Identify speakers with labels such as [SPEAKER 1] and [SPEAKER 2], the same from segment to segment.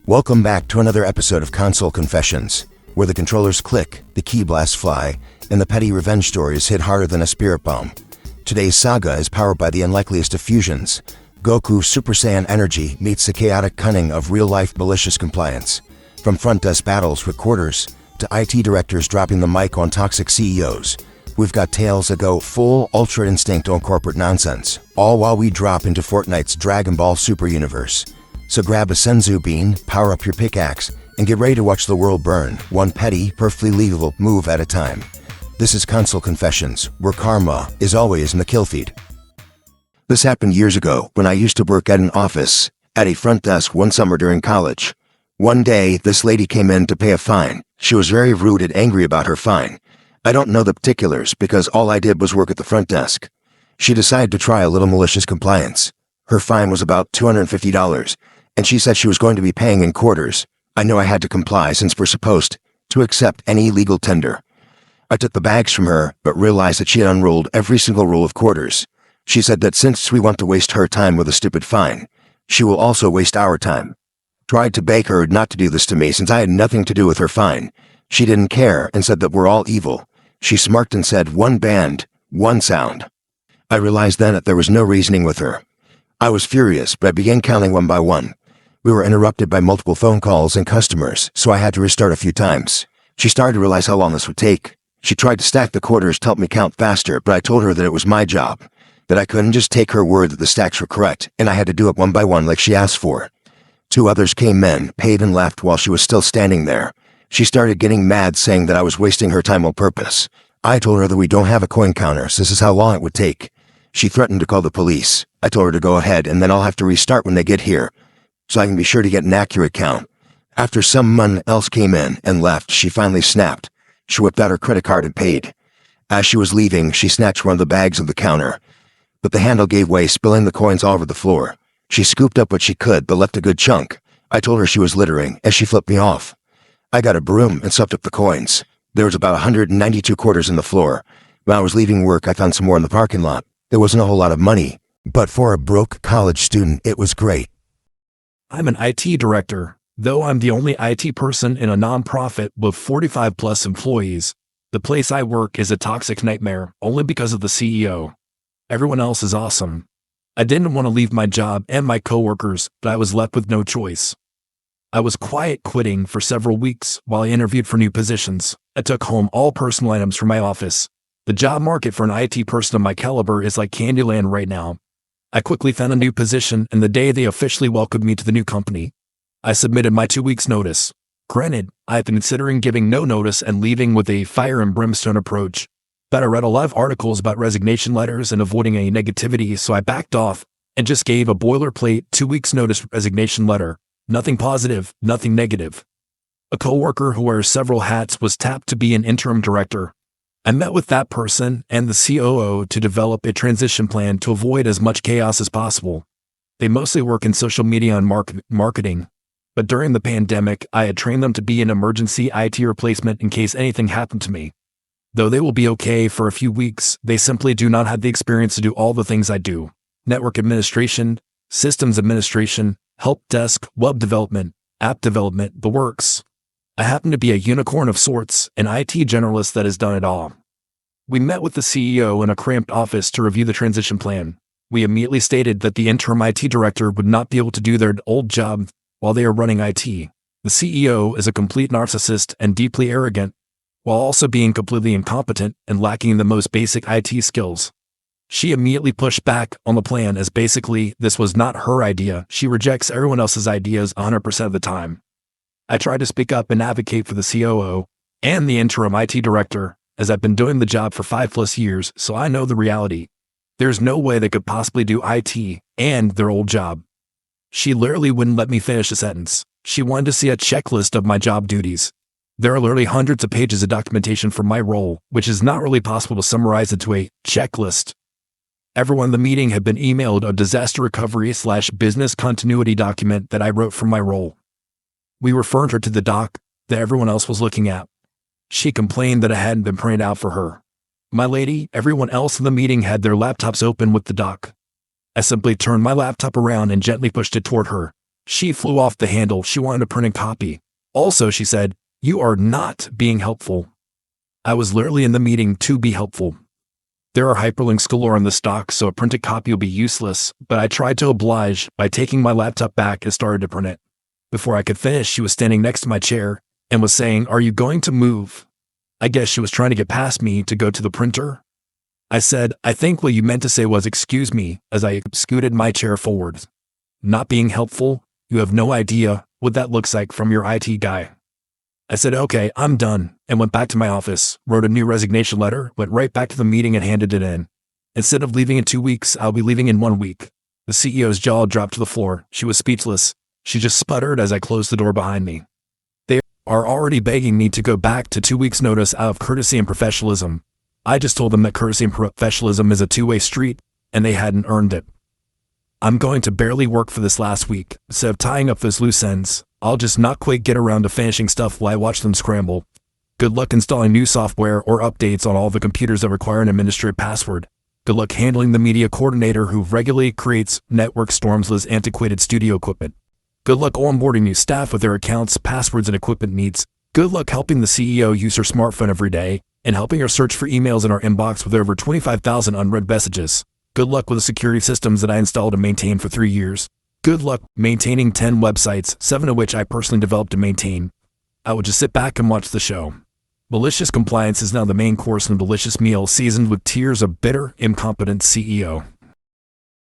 [SPEAKER 1] Welcome back to another episode of Console Confessions, where the controllers click, the key blasts fly, and the petty revenge stories hit harder than a spirit bomb. Today's saga is powered by the unlikeliest of fusions. Goku Super Saiyan energy meets the chaotic cunning of real-life malicious compliance. From front desk battles with quarters, to IT directors dropping the mic on toxic CEOs, we've got tales that go full Ultra Instinct on corporate nonsense, all while we drop into Fortnite's Dragon Ball Super universe. So grab a Senzu bean, power up your pickaxe, and get ready to watch the world burn, one petty, perfectly legal move at a time. This is Console Confessions, where karma is always in the kill feed. This happened years ago when I used to work at an office, at a front desk one summer during college. One day, this lady came in to pay a fine. She was very rude and angry about her fine. I don't know the particulars because all I did was work at the front desk. She decided to try a little malicious compliance. Her fine was about $250, and she said she was going to be paying in quarters. I knew I had to comply since we're supposed to accept any legal tender. I took the bags from her, but realized that she had unrolled every single rule of quarters. She said that since we want to waste her time with a stupid fine, she will also waste our time. Tried to beg her not to do this to me since I had nothing to do with her fine. She didn't care and said that we're all evil. She smirked and said, "One band, one sound." I realized then that there was no reasoning with her. I was furious, but I began counting one by one. We were interrupted by multiple phone calls and customers, so I had to restart a few times. She started to realize how long this would take. She tried to stack the quarters to help me count faster, but I told her that it was my job, that I couldn't just take her word that the stacks were correct, and I had to do it one by one like she asked for. Two others came in, paid and left while she was still standing there. She started getting mad, saying that I was wasting her time on purpose. I told her that we don't have a coin counter, so this is how long it would take. She threatened to call the police. I told her to go ahead, and then I'll have to restart when they get here, so I can be sure to get an accurate count. After someone else came in and left, she finally snapped. She whipped out her credit card and paid. As she was leaving, she snatched one of the bags of the counter, but the handle gave way, spilling the coins all over the floor. She scooped up what she could, but left a good chunk. I told her she was littering, as she flipped me off. I got a broom and swept up the coins. There was about 192 quarters in the floor. When I was leaving work, I found some more in the parking lot. There wasn't a whole lot of money, but for a broke college student, it was great.
[SPEAKER 2] I'm an IT director. Though I'm the only IT person in a nonprofit with 45 plus employees, the place I work is a toxic nightmare only because of the CEO. Everyone else is awesome. I didn't want to leave my job and my coworkers, but I was left with no choice. I was quiet quitting for several weeks while I interviewed for new positions. I took home all personal items from my office. The job market for an IT person of my caliber is like Candyland right now. I quickly found a new position, and the day they officially welcomed me to the new company, I submitted my 2 weeks notice. Granted, I have been considering giving no notice and leaving with a fire and brimstone approach, but I read a lot of articles about resignation letters and avoiding any negativity, so I backed off and just gave a boilerplate 2 weeks notice resignation letter. Nothing positive, nothing negative. A coworker who wears several hats was tapped to be an interim director. I met with that person and the COO to develop a transition plan to avoid as much chaos as possible. They mostly work in social media and marketing, but during the pandemic, I had trained them to be an emergency IT replacement in case anything happened to me. Though they will be okay for a few weeks, they simply do not have the experience to do all the things I do: network administration, systems administration, help desk, web development, app development, the works. I happen to be a unicorn of sorts, an IT generalist that has done it all. We met with the CEO in a cramped office to review the transition plan. We immediately stated that the interim IT director would not be able to do their old job while they are running IT. The CEO is a complete narcissist and deeply arrogant, while also being completely incompetent and lacking the most basic IT skills. She immediately pushed back on the plan as basically this was not her idea. She rejects everyone else's ideas 100% of the time. I tried to speak up and advocate for the COO and the interim IT director, as I've been doing the job for 5+ years, so I know the reality. There's no way they could possibly do IT and their old job. She literally wouldn't let me finish a sentence. She wanted to see a checklist of my job duties. There are literally hundreds of pages of documentation for my role, which is not really possible to summarize into a checklist. Everyone in the meeting had been emailed a disaster recovery/business continuity document that I wrote from my role. We referred her to the doc that everyone else was looking at. She complained that it hadn't been printed out for her. My lady, everyone else in the meeting had their laptops open with the doc. I simply turned my laptop around and gently pushed it toward her. She flew off the handle. She wanted to print and copy. Also, she said, "You are not being helpful." I was literally in the meeting to be helpful. There are hyperlinks galore in the stock, so a printed copy will be useless, but I tried to oblige by taking my laptop back and started to print it. Before I could finish, she was standing next to my chair and was saying, "Are you going to move?" I guess she was trying to get past me to go to the printer. I said, "I think what you meant to say was excuse me," as I scooted my chair forward. Not being helpful? You have no idea what that looks like from your IT guy. I said, "Okay, I'm done," and went back to my office, wrote a new resignation letter, went right back to the meeting and handed it in. Instead of leaving in 2 weeks, I'll be leaving in 1 week. The CEO's jaw dropped to the floor. She was speechless. She just sputtered as I closed the door behind me. They are already begging me to go back to 2 weeks' notice out of courtesy and professionalism. I just told them that courtesy and professionalism is a two-way street, and they hadn't earned it. I'm going to barely work for this last week. Instead of tying up those loose ends, I'll just not quite get around to finishing stuff while I watch them scramble. Good luck installing new software or updates on all the computers that require an administrative password. Good luck handling the media coordinator who regularly creates network storms with his antiquated studio equipment. Good luck onboarding new staff with their accounts, passwords, and equipment needs. Good luck helping the CEO use her smartphone every day and helping her search for emails in our inbox with over 25,000 unread messages. Good luck with the security systems that I installed and maintained for 3 years. Good luck maintaining 10 websites, 7 of which I personally developed and maintain. I would just sit back and watch the show. Malicious compliance is now the main course in a delicious meal seasoned with tears of bitter, incompetent CEO.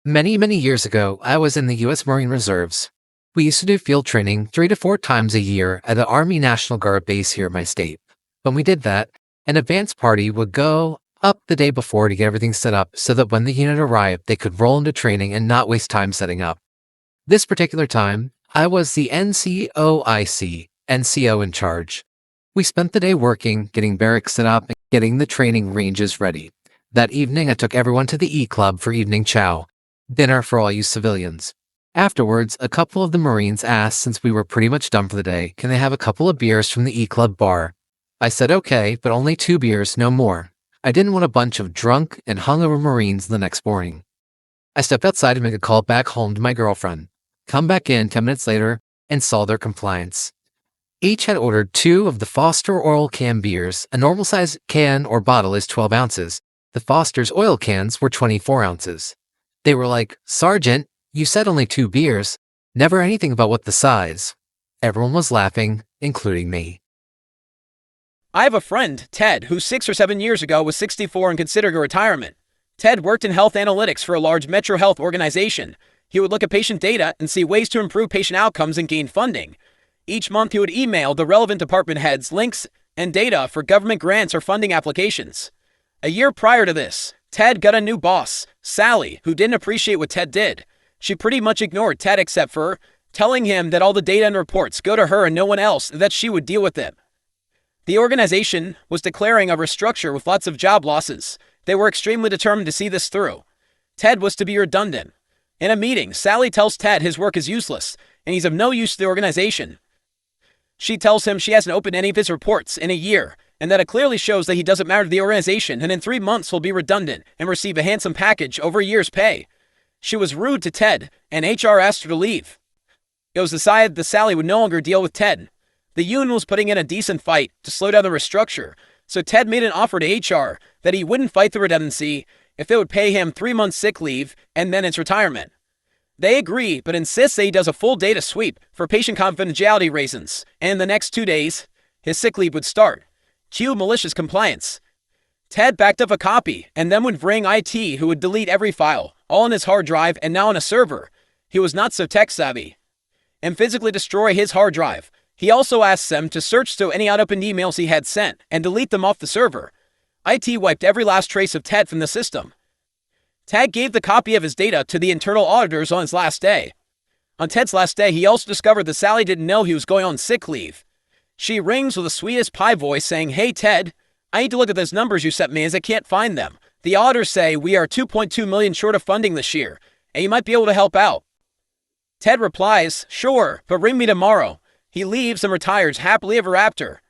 [SPEAKER 3] Many, many years ago, I was in the U.S. Marine Reserves. We used to do field training 3 to 4 times a year at the Army National Guard base here in my state. When we did that, an advance party would go up the day before to get everything set up so that when the unit arrived, they could roll into training and not waste time setting up. This particular time, I was the NCO in charge. We spent the day working, getting barracks set up, and getting the training ranges ready. That evening, I took everyone to the E-Club for evening chow, dinner for all you civilians. Afterwards, a couple of the Marines asked, since we were pretty much done for the day, can they have a couple of beers from the E-Club bar? I said okay, but only 2 beers, no more. I didn't want a bunch of drunk and hungover Marines the next morning. I stepped outside to make a call back home to my girlfriend. Come back in 10 minutes later and saw their compliance. Each had ordered 2 of the Foster oil can beers. A normal size can or bottle is 12 ounces. The Foster's oil cans were 24 ounces. They were like, "Sergeant, you said only 2 beers. Never anything about what the size." Everyone was laughing, including me.
[SPEAKER 4] I have a friend, Ted, who 6 or 7 years ago was 64 and considering a retirement. Ted worked in health analytics for a large metro health organization. He would look at patient data and see ways to improve patient outcomes and gain funding. Each month, he would email the relevant department heads links and data for government grants or funding applications. A year prior to this, Ted got a new boss, Sally, who didn't appreciate what Ted did. She pretty much ignored Ted except for telling him that all the data and reports go to her and no one else, and that she would deal with it. The organization was declaring a restructure with lots of job losses. They were extremely determined to see this through. Ted was to be redundant. In a meeting, Sally tells Ted his work is useless and he's of no use to the organization. She tells him she hasn't opened any of his reports in a year and that it clearly shows that he doesn't matter to the organization, and in 3 months he'll be redundant and receive a handsome package over a year's pay. She was rude to Ted and HR asked her to leave. It was decided that Sally would no longer deal with Ted. The union was putting in a decent fight to slow down the restructure, so Ted made an offer to HR that he wouldn't fight the redundancy if it would pay him 3 months sick leave and then its retirement. They agree, but insist that he does a full data sweep for patient confidentiality reasons, and in the next 2 days, his sick leave would start. Cue malicious compliance. Ted backed up a copy and then would bring IT, who would delete every file, all on his hard drive and now on a server. He was not so tech savvy. And physically destroy his hard drive. He also asked them to search through any unopened emails he had sent and delete them off the server. IT wiped every last trace of Ted from the system. Ted gave the copy of his data to the internal auditors on his last day. On Ted's last day, he also discovered that Sally didn't know he was going on sick leave. She rings with the sweetest pie voice saying, "Hey Ted, I need to look at those numbers you sent me as I can't find them. The auditors say we are $2.2 million short of funding this year, and you might be able to help out." Ted replies, "Sure, but ring me tomorrow." He leaves and retires happily ever after.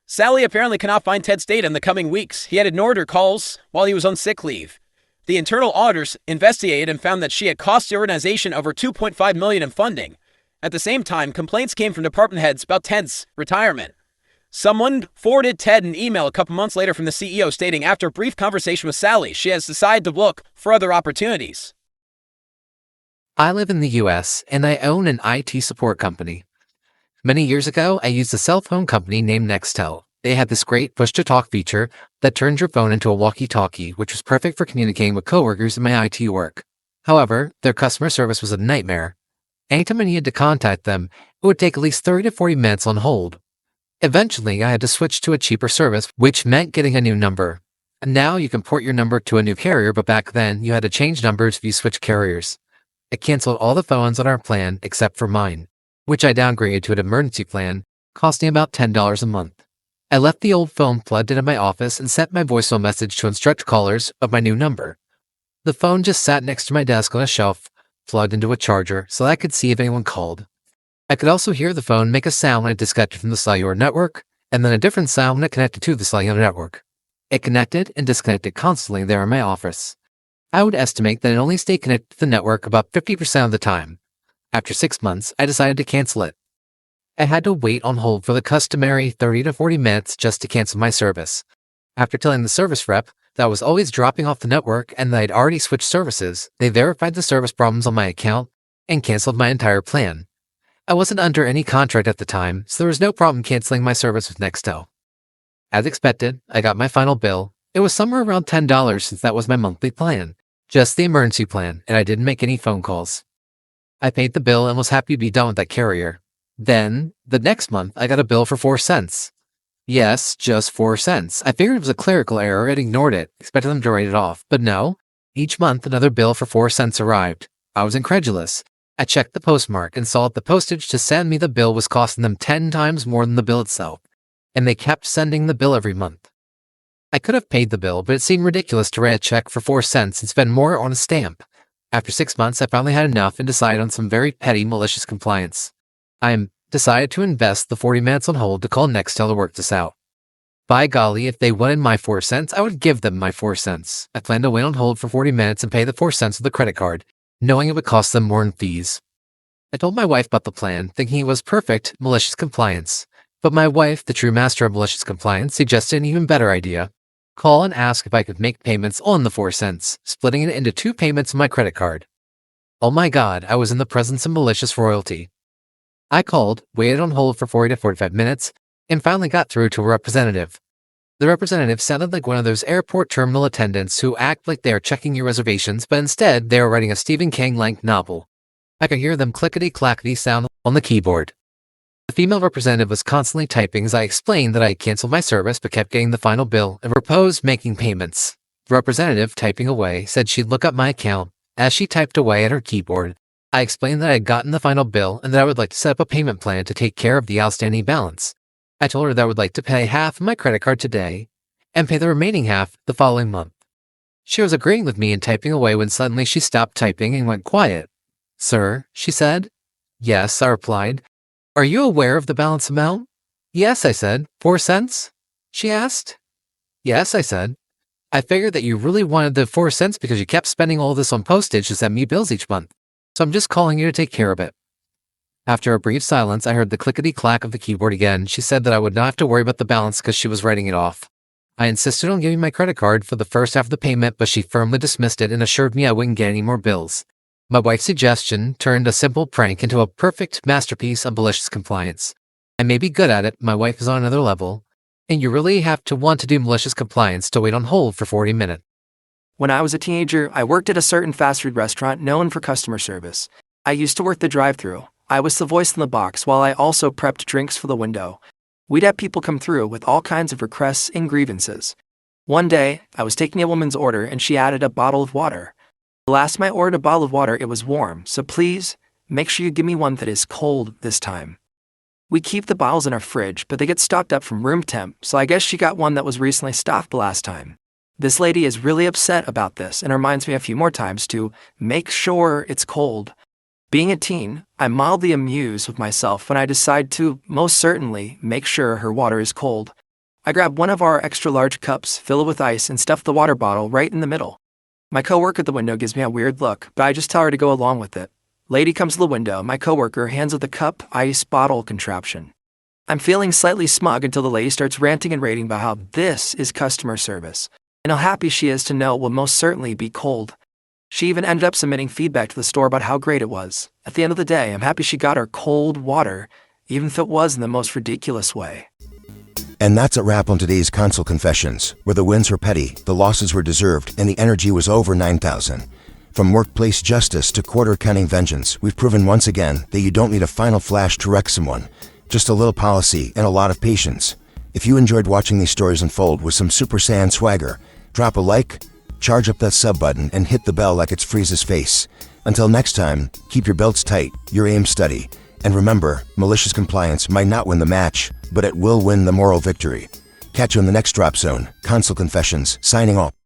[SPEAKER 4] Sally apparently cannot find Ted's data in the coming weeks. He had ignored her calls while he was on sick leave. The internal auditors investigated and found that she had cost the organization over $2.5 million in funding. At the same time, complaints came from department heads about Ted's retirement. Someone forwarded Ted an email a couple months later from the CEO stating after a brief conversation with Sally, she has decided to look for other opportunities.
[SPEAKER 3] I live in the US and I own an IT support company. Many years ago, I used a cell phone company named Nextel. They had this great push-to-talk feature that turned your phone into a walkie-talkie, which was perfect for communicating with coworkers in my IT work. However, their customer service was a nightmare. Anytime I needed to contact them, it would take at least 30 to 40 minutes on hold. Eventually, I had to switch to a cheaper service, which meant getting a new number. And now you can port your number to a new carrier, but back then, you had to change numbers if you switched carriers. I canceled all the phones on our plan except for mine, which I downgraded to an emergency plan, costing about $10 a month. I left the old phone plugged into my office and sent my voicemail message to instruct callers of my new number. The phone just sat next to my desk on a shelf, plugged into a charger, so I could see if anyone called. I could also hear the phone make a sound when it disconnected from the cellular network, and then a different sound when it connected to the cellular network. It connected and disconnected constantly there in my office. I would estimate that it only stayed connected to the network about 50% of the time. After 6 months, I decided to cancel it. I had to wait on hold for the customary 30 to 40 minutes just to cancel my service. After telling the service rep that I was always dropping off the network and that I'd already switched services, they verified the service problems on my account and canceled my entire plan. I wasn't under any contract at the time, so there was no problem canceling my service with Nextel. As expected, I got my final bill. It was somewhere around $10 since that was my monthly plan, just the emergency plan, and I didn't make any phone calls. I paid the bill and was happy to be done with that carrier. Then, the next month, I got a bill for 4 cents. Yes, just 4 cents. I figured it was a clerical error and ignored it, expecting them to write it off. But no, each month another bill for 4 cents arrived. I was incredulous. I checked the postmark and saw that the postage to send me the bill was costing them 10 times more than the bill itself, and they kept sending the bill every month. I could have paid the bill, but it seemed ridiculous to write a check for 4 cents and spend more on a stamp. After 6 months, I finally had enough and decided on some very petty malicious compliance. I decided to invest the 40 minutes on hold to call Nextel to work this out. By golly, if they wanted my 4 cents, I would give them my 4 cents. I planned to wait on hold for 40 minutes and pay the 4 cents with a credit card, knowing it would cost them more in fees. I told my wife about the plan, thinking it was perfect malicious compliance. But my wife, the true master of malicious compliance, suggested an even better idea. Call and ask if I could make payments on the 4 cents, splitting it into 2 payments on my credit card. Oh my God, I was in the presence of malicious royalty. I called, waited on hold for 40 to 45 minutes, and finally got through to a representative. The representative sounded like one of those airport terminal attendants who act like they are checking your reservations, but instead they are writing a Stephen King-length novel. I could hear them clickety-clackety sound on the keyboard. The female representative was constantly typing as I explained that I had canceled my service but kept getting the final bill and proposed making payments. The representative, typing away, said she'd look up my account. As she typed away at her keyboard, I explained that I had gotten the final bill and that I would like to set up a payment plan to take care of the outstanding balance. I told her that I would like to pay half of my credit card today and pay the remaining half the following month. She was agreeing with me and typing away when suddenly she stopped typing and went quiet. "Sir," she said. "Yes," I replied. "Are you aware of the balance amount?" "Yes," I said. 4 cents? She asked. "Yes," I said. "I figured that you really wanted the 4 cents because you kept spending all this on postage to send me bills each month. So I'm just calling you to take care of it." After a brief silence, I heard the clickety-clack of the keyboard again. She said that I would not have to worry about the balance because she was writing it off. I insisted on giving my credit card for the first half of the payment, but she firmly dismissed it and assured me I wouldn't get any more bills. My wife's suggestion turned a simple prank into a perfect masterpiece of malicious compliance. I may be good at it, my wife is on another level, and you really have to want to do malicious compliance to wait on hold for 40 minutes.
[SPEAKER 5] When I was a teenager, I worked at a certain fast food restaurant known for customer service. I used to work the drive-thru. I was the voice in the box while I also prepped drinks for the window. We'd have people come through with all kinds of requests and grievances. One day, I was taking a woman's order and she added a bottle of water. The last time I ordered a bottle of water, it was warm, so please, make sure you give me one that is cold this time. We keep the bottles in our fridge, but they get stocked up from room temp, so I guess she got one that was recently stocked the last time. This lady is really upset about this and reminds me a few more times to make sure it's cold. Being a teen, I'm mildly amused with myself when I decide to most certainly make sure her water is cold. I grab one of our extra large cups, fill it with ice, and stuff the water bottle right in the middle. My coworker at the window gives me a weird look, but I just tell her to go along with it. Lady comes to the window. My coworker hands her the cup ice bottle contraption. I'm feeling slightly smug until the lady starts ranting and raving about how this is customer service, and how happy she is to know it will most certainly be cold. She even ended up submitting feedback to the store about how great it was. At the end of the day, I'm happy she got her cold water, even if it was in the most ridiculous way.
[SPEAKER 1] And that's a wrap on today's console confessions, where the wins were petty, the losses were deserved, and the energy was over 9,000. From workplace justice to quarter-counting vengeance, we've proven once again that you don't need a final flash to wreck someone. Just a little policy and a lot of patience. If you enjoyed watching these stories unfold with some Super Saiyan swagger, drop a like, charge up that sub button, and hit the bell like it's Frieza's face. Until next time, keep your belts tight, your aim steady, and remember, malicious compliance might not win the match, but it will win the moral victory. Catch you in the next drop zone. Console Confessions, signing off.